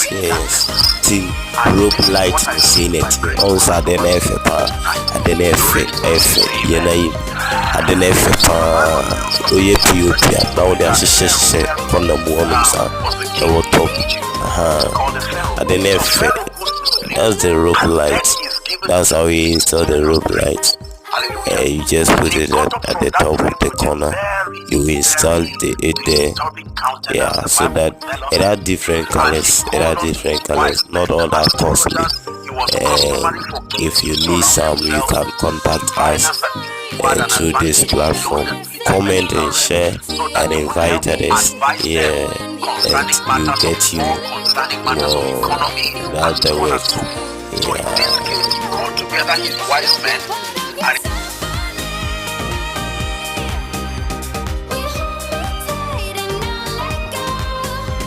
Yes, team rope light to see it. Also, I didn't have a power. I didn't have you know, I didn't have a power. Oh, yeah, POP. Now there's a shit from the morning, sir. I will talk. I didn't have that's the rope light. That's how we install the rope light. You just put it at the top of the corner. You install it there. Yeah, so that it had different colors. Not all that costly. If you need some, you can contact us through this platform. Comment and share and invite others. Yeah, and you get more. That's the work. Yeah.